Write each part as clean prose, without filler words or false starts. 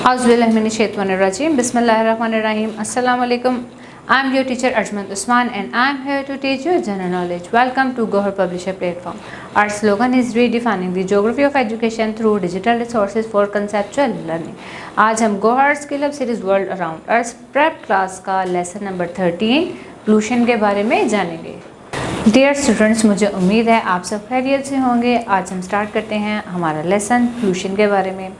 Auzubillahiminash-shaytanir-rajim. Bismillahir-rahmanir-rahim. Assalamu alaikum. I am your teacher Ajman Usman and I am here to teach you general knowledge. Welcome to Gohar Publisher platform. Our slogan is redefining the geography of education through digital resources for conceptual learning. आज हम Gohar skill up series world around earth prep class का lesson number 13 pollution के बारे में जानेंगे। Dear students, मुझे उम्मीद है आप सब खैरियत से होंगे। आज हम स्टार्ट करते हैं हमारा लेसन पोल्यूशन के बारे में।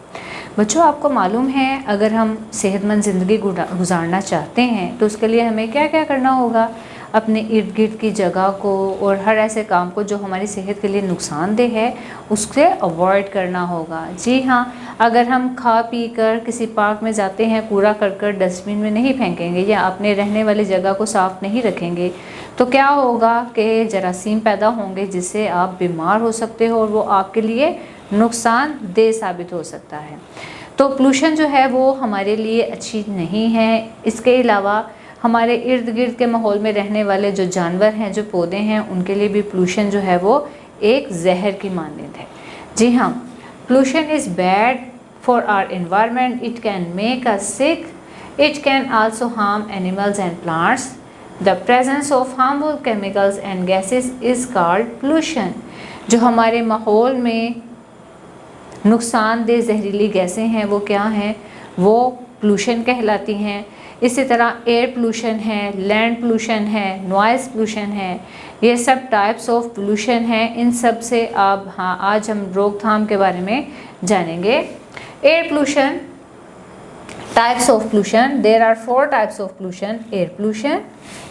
बच्चों, आपको मालूम है अगर हम सेहतमंद ज़िंदगी गुजारना चाहते हैं तो उसके लिए हमें क्या क्या करना होगा। अपने इर्द गिर्द की जगह को और हर ऐसे काम को जो हमारी सेहत के लिए नुकसानदेह है उससे अवॉइड करना होगा। जी हाँ, अगर हम खा पी कर किसी पार्क में जाते हैं, कूड़ा करकर डस्टबिन में नहीं फेंकेंगे या अपने रहने वाली जगह को साफ़ नहीं रखेंगे तो क्या होगा कि जरासीम पैदा होंगे जिससे आप बीमार हो सकते हो और वो आपके लिए नुकसानदेह साबित हो सकता है। तो पोल्यूशन जो है वो हमारे लिए अच्छी नहीं है। इसके अलावा हमारे इर्द गिर्द के माहौल में रहने वाले जो जानवर हैं, जो पौधे हैं, उनके लिए भी पोल्यूशन जो है वो एक जहर की मानद है। जी हाँ, pollution is bad for our environment. It can make us sick. It can also harm animals and plants. The presence of harmful chemicals and gases is called pollution. जो हमारे माहौल में नुकसानदेह जहरीली गैसें हैं वो क्या हैं? वो पोल्यूशन कहलाती हैं। इसी तरह एयर पोल्यूशन है, लैंड पोल्यूशन है, नॉइज़ पोल्यूशन है, ये सब टाइप्स ऑफ पोल्यूशन हैं। इन सब से अब आज हम रोकथाम के बारे में जानेंगे। Air pollution, types of pollution. There are 4 types of pollution. Air pollution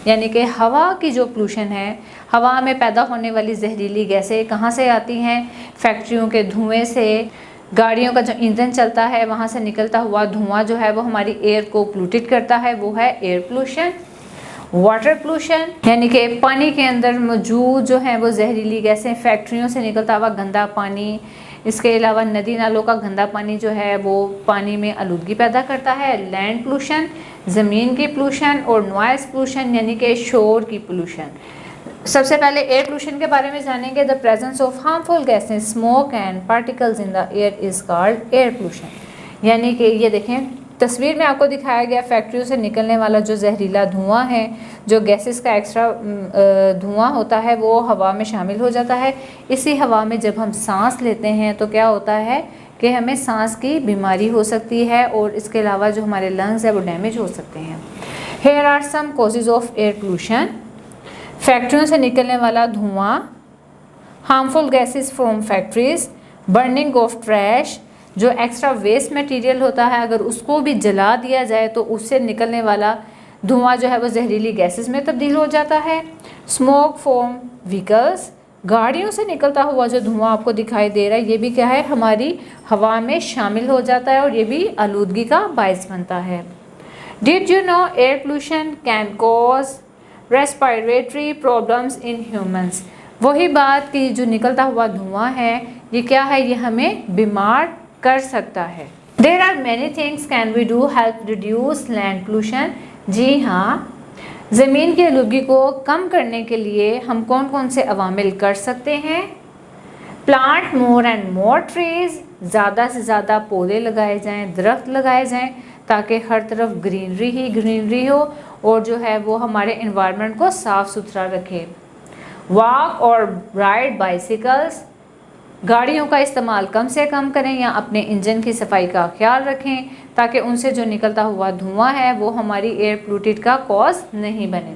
यानी कि हवा की जो पोल्यूशन है, हवा में पैदा होने वाली जहरीली गैसें कहाँ से आती हैं? फैक्ट्रियों के धुएं से, गाड़ियों का जो ईंधन चलता है वहाँ से निकलता हुआ धुआं जो है वो हमारी एयर को पोल्यूटेड करता है, वो है एयर पोल्यूशन। वाटर पोल्यूशन यानी कि पानी के अंदर मौजूद जो है वो जहरीली गैसें, फैक्ट्रियों से निकलता हुआ गंदा पानी, इसके अलावा नदी नालों का गंदा पानी जो है वो पानी में आलूदगी पैदा करता है। लैंड पोल्यूशन, ज़मीन की पोल्यूशन, और नॉइज़ पोल्यूशन यानी कि शोर की पोल्यूशन। सबसे पहले एयर पोल्यूशन के बारे में जानेंगे। The presence of harmful gases, smoke and particles in the air is called air pollution. यानी कि ये देखें, तस्वीर में आपको दिखाया गया फैक्ट्रियों से निकलने वाला जो जहरीला धुआं है, जो गैसेस का एक्स्ट्रा धुआं होता है वो हवा में शामिल हो जाता है। इसी हवा में जब हम सांस लेते हैं तो क्या होता है कि हमें सांस की बीमारी हो सकती है और इसके अलावा जो हमारे लंग्स है वो डैमेज हो सकते हैं। Here are some causes of air pollution. फैक्ट्रियों से निकलने वाला धुआं, harmful gases from factories, burning of trash, जो एक्स्ट्रा वेस्ट मटेरियल होता है अगर उसको भी जला दिया जाए तो उससे निकलने वाला धुआं जो है वो जहरीली गैसेस में तब्दील हो जाता है। स्मोक फ्रॉम व्हीकल्स, गाड़ियों से निकलता हुआ जो धुआं आपको दिखाई दे रहा है ये भी क्या है, हमारी हवा में शामिल हो जाता है और ये भी आलूदगी का बायस बनता है। Did you know air pollution can cause respiratory problems in humans. वही बात कि जो निकलता हुआ धुआं है ये क्या है, ये हमें बीमार कर सकता है। There are many things can we do help reduce land pollution. जी हाँ, ज़मीन की आलूदगी को कम करने के लिए हम कौन कौन से अवामिल कर सकते हैं? Plant more and more trees, ज़्यादा से ज़्यादा पौधे लगाए जाएं, दरख्त लगाए जाएं ताकि हर तरफ ग्रीनरी ही ग्रीनरी हो और जो है वो हमारे एनवायरनमेंट को साफ़ सुथरा रखे। वॉक और राइड बाइसिकल्स, गाड़ियों का इस्तेमाल कम से कम करें या अपने इंजन की सफाई का ख्याल रखें ताकि उनसे जो निकलता हुआ धुआं है वो हमारी एयर पोल्यूटेड का कॉज नहीं बने।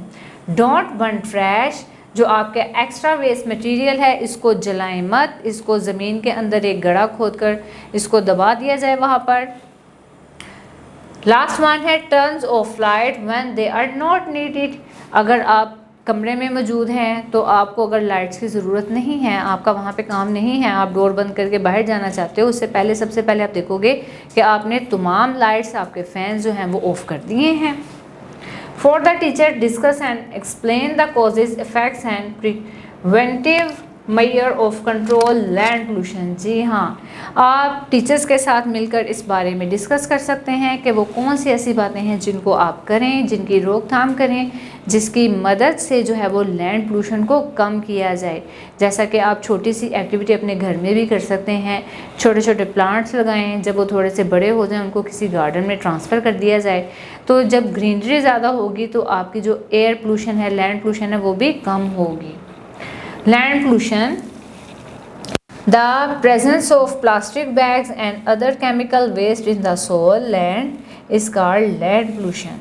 डोंट बर्न ट्रैश, जो आपके एक्स्ट्रा वेस्ट मटेरियल है इसको जलाएं मत, इसको ज़मीन के अंदर एक गड्ढा खोदकर इसको दबा दिया जाए वहाँ पर। लास्ट वन है turns off light when they are not needed. अगर आप कमरे में मौजूद हैं तो आपको अगर लाइट्स की ज़रूरत नहीं है, आपका वहाँ पे काम नहीं है, आप डोर बंद करके बाहर जाना चाहते हो, उससे पहले सबसे पहले आप देखोगे कि आपने तमाम लाइट्स, आपके फैंस जो हैं वो ऑफ़ कर दिए हैं। For the teacher discuss and explain the causes, effects and preventive measure of control land pollution. जी हाँ, आप टीचर्स के साथ मिलकर इस बारे में डिस्कस कर सकते हैं कि वो कौन सी ऐसी बातें हैं जिनको आप करें, जिनकी रोकथाम करें, जिसकी मदद से जो है वो लैंड पोल्यूशन को कम किया जाए। जैसा कि आप छोटी सी एक्टिविटी अपने घर में भी कर सकते हैं, छोटे छोटे प्लांट्स लगाएं, जब वो थोड़े से बड़े हो जाएं उनको किसी गार्डन में ट्रांसफ़र कर दिया जाए। तो जब ग्रीनरी ज़्यादा होगी तो आपकी जो एयर पोल्यूशन है, लैंड पोल्यूशन है, वो भी कम होगी। Land pollution, the presence of plastic bags and other chemical waste in the soil land is called land pollution।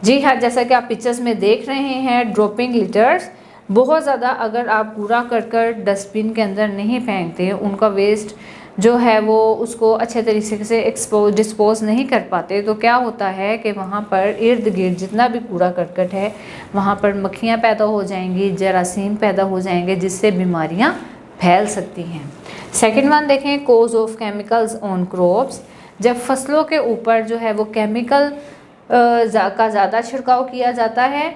जी हाँ, जैसा कि आप पिक्चर्स में देख रहे हैं, ड्रॉपिंग लिटर्स, बहुत ज़्यादा अगर आप कूड़ा कर डस्टबिन के अंदर नहीं फेंकते, उनका वेस्ट जो है वो उसको अच्छे तरीके से डिस्पोज नहीं कर पाते, तो क्या होता है कि वहाँ पर इर्द गिर्द जितना भी कूड़ा करकट है वहाँ पर मक्खियाँ पैदा हो जाएंगी, जरासीम पैदा हो जाएंगे, जिससे बीमारियाँ फैल सकती हैं। सेकंड वन देखें, cause of chemicals on crops. जब फसलों के ऊपर जो है वो केमिकल का ज़्यादा छिड़काव किया जाता है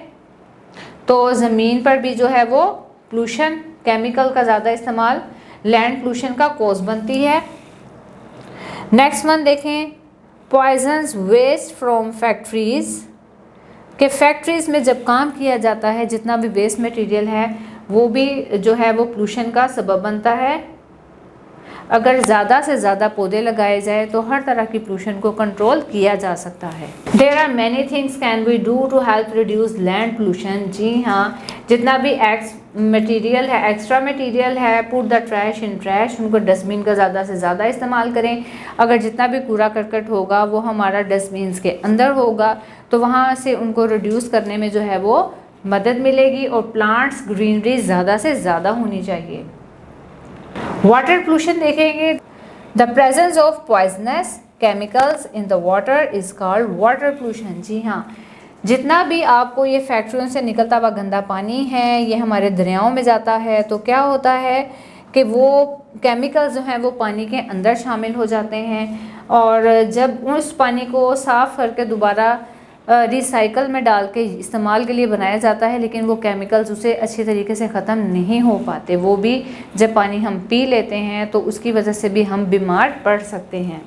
तो ज़मीन पर भी जो है वो पोल्यूशन, केमिकल का ज़्यादा इस्तेमाल लैंड पोल्यूशन का कॉज बनती है। नेक्स्ट वन देखें, पॉइजन्स वेस्ट फ्रॉम फैक्ट्रीज, के फैक्ट्रीज में जब काम किया जाता है जितना भी वेस्ट मटेरियल है वो भी जो है वो पोल्यूशन का सबब बनता है। अगर ज़्यादा से ज़्यादा पौधे लगाए जाए तो हर तरह की पोल्यूशन को कंट्रोल किया जा सकता है। There are many things can we do to help reduce land pollution. जी हाँ, जितना भी मटेरियल है, एक्स्ट्रा मटेरियल है, put the trash in trash, उनको डस्टबिन का ज़्यादा से ज़्यादा इस्तेमाल करें। अगर जितना भी कूड़ा करकट होगा वो हमारा डस्टबिन के अंदर होगा तो वहाँ से उनको रिड्यूस करने में जो है वो मदद मिलेगी। और प्लांट्स, ग्रीनरी ज़्यादा से ज़्यादा होनी चाहिए। वाटर पोल्यूशन देखेंगे, the presence of poisonous chemicals in the water is called water pollution. जी हाँ, जितना भी आपको ये फैक्ट्रियों से निकलता हुआ गंदा पानी है, ये हमारे दरियाओं में जाता है, तो क्या होता है कि वो केमिकल्स जो हैं वो पानी के अंदर शामिल हो जाते हैं और जब उस पानी को साफ़ करके दोबारा रिसाइकल में डाल के इस्तेमाल के लिए बनाया जाता है, लेकिन वो केमिकल्स उसे अच्छी तरीके से ख़त्म नहीं हो पाते। वो भी जब पानी हम पी लेते हैं तो उसकी वजह से भी हम बीमार पड़ सकते हैं।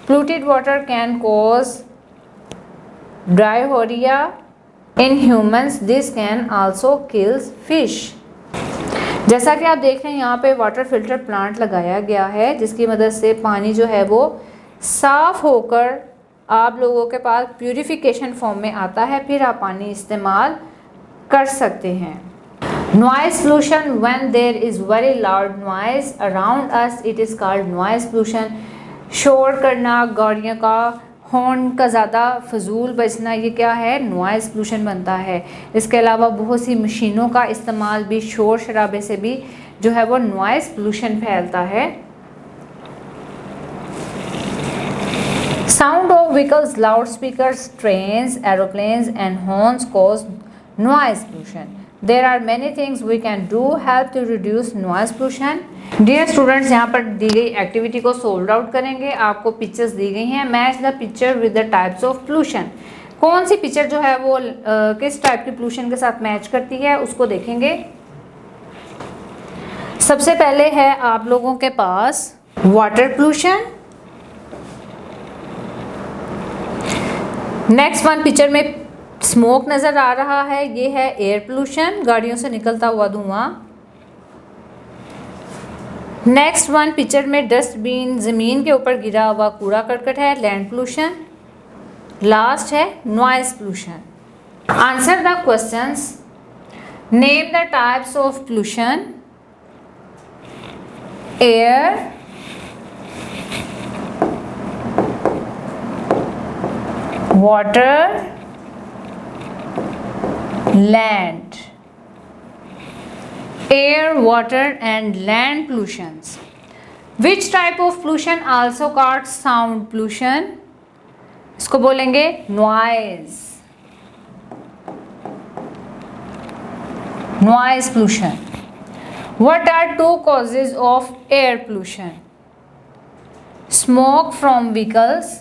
Polluted water can cause diarrhoea in humans, this can also kills fish. जैसा कि आप देख रहे हैं यहाँ पे वाटर फिल्टर प्लांट लगाया गया है जिसकी मदद से पानी जो है वो साफ़ होकर आप लोगों के पास प्यूरिफिकेशन फॉर्म में आता है, फिर आप पानी इस्तेमाल कर सकते हैं। Noise pollution, when there is very loud noise around us it is called noise pollution. शोर करना, गाड़ियों का हॉर्न का ज़्यादा फजूल बजना, ये क्या है, नॉइज़ पोल्यूशन बनता है। इसके अलावा बहुत सी मशीनों का इस्तेमाल भी, शोर शराबे से भी जो है वो नॉइज़ पोल्यूशन फैलता है। Sound of vehicles, loudspeakers, trains, aeroplanes and horns cause noise pollution. There are many things we can do help to reduce noise pollution. Dear students, यहाँ पर दी गई एक्टिविटी को सोल्व आउट करेंगे। आपको पिक्चर्स दी गई हैं, match the picture with the types of pollution. कौन सी picture जो है वो किस टाइप की पोल्यूशन के साथ मैच करती है उसको देखेंगे। सबसे पहले है आप लोगों के पास water pollution. Next one picture में स्मोक नज़र आ रहा है, ये है एयर पोल्यूशन, गाड़ियों से निकलता हुआ धुआं। नेक्स्ट वन पिक्चर में डस्टबिन, ज़मीन के ऊपर गिरा हुआ कूड़ा करकट है, लैंड पोल्यूशन। लास्ट है noise pollution. Answer the questions, name the types of pollution, air, water, land, air, water and land pollutions. Which type of pollution also called sound pollution? इसको बोलेंगे noise, noise pollution. What are two causes of air pollution? Smoke from vehicles,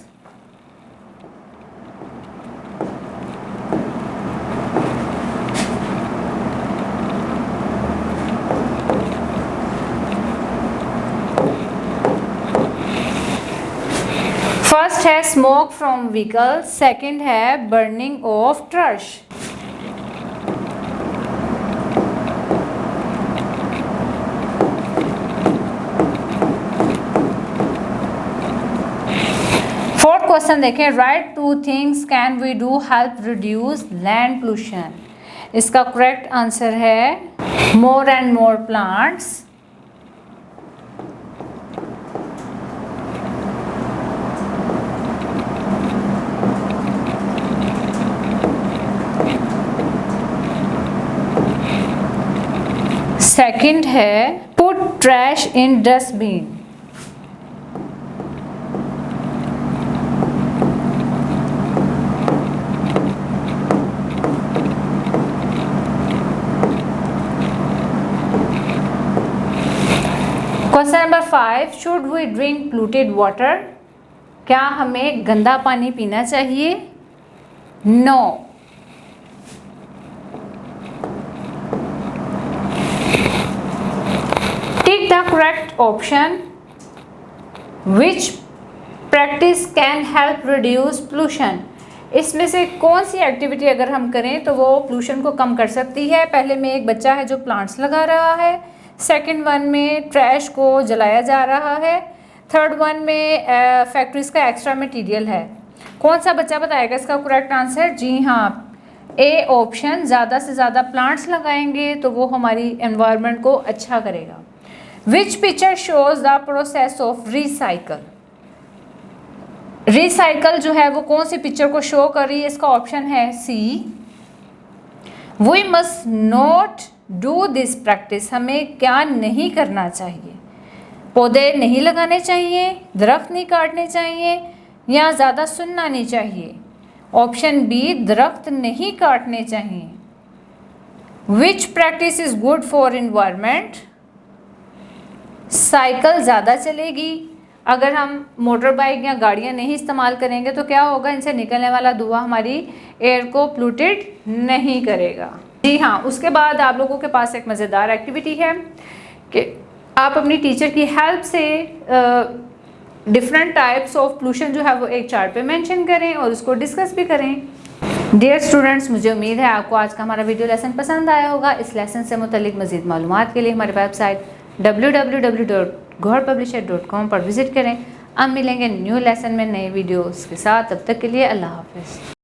first है smoke from vehicle, second है burning of trash. Fourth question देखें, write two things can we do help reduce land pollution. इसका correct answer है more and more plants. Second है put trash in dustbin. Question number 5, should we drink polluted water. क्या हमें गंदा पानी पीना चाहिए? No. Tick the correct option. Which practice can help reduce pollution. इसमें से कौन सी एक्टिविटी अगर हम करें तो वो पोल्यूशन को कम कर सकती है? पहले में एक बच्चा है जो प्लांट्स लगा रहा है, सेकंड वन में ट्रैश को जलाया जा रहा है, थर्ड वन में फैक्ट्रीज का एक्स्ट्रा मटेरियल है। कौन सा बच्चा बताएगा इसका करेक्ट आंसर? जी हाँ, ए ऑप्शन। ज़्यादा से ज़्यादा प्लांट्स लगाएंगे तो वो हमारी एनवायरनमेंट को अच्छा करेगा। Which picture shows the process of recycle. Recycle जो है वो कौन सी पिक्चर को शो कर रही है? इसका ऑप्शन है C. We must not do this practice. हमें क्या नहीं करना चाहिए? पौधे नहीं लगाने चाहिए, दरख्त नहीं काटने चाहिए, या ज़्यादा सुनना नहीं चाहिए? ऑप्शन बी, दरख्त नहीं काटने चाहिए। Which practice is good for environment. Cycle ज़्यादा चलेगी। अगर हम मोटर बाइक या गाड़ियाँ नहीं इस्तेमाल करेंगे तो क्या होगा? इनसे निकलने वाला धुआं हमारी एयर को पोल्यूटेड नहीं करेगा। जी हाँ, उसके बाद आप लोगों के पास एक मज़ेदार एक्टिविटी है कि आप अपनी टीचर की हेल्प से डिफरेंट टाइप्स ऑफ पोल्यूशन जो है वो एक चार्ट पे मेंशन करें और उसको डिस्कस भी करें। डियर स्टूडेंट्स, मुझे उम्मीद है आपको आज का हमारा वीडियो लेसन पसंद आया होगा। इस लेसन से मुतल्लिक मज़ीद मालूमात के लिए हमारे वेबसाइट www.goharpublisher.com पर विज़िट करें। अब मिलेंगे न्यू लेसन में नए वीडियोज़ के साथ। तब तक के लिए अल्लाह हाफ़िज़।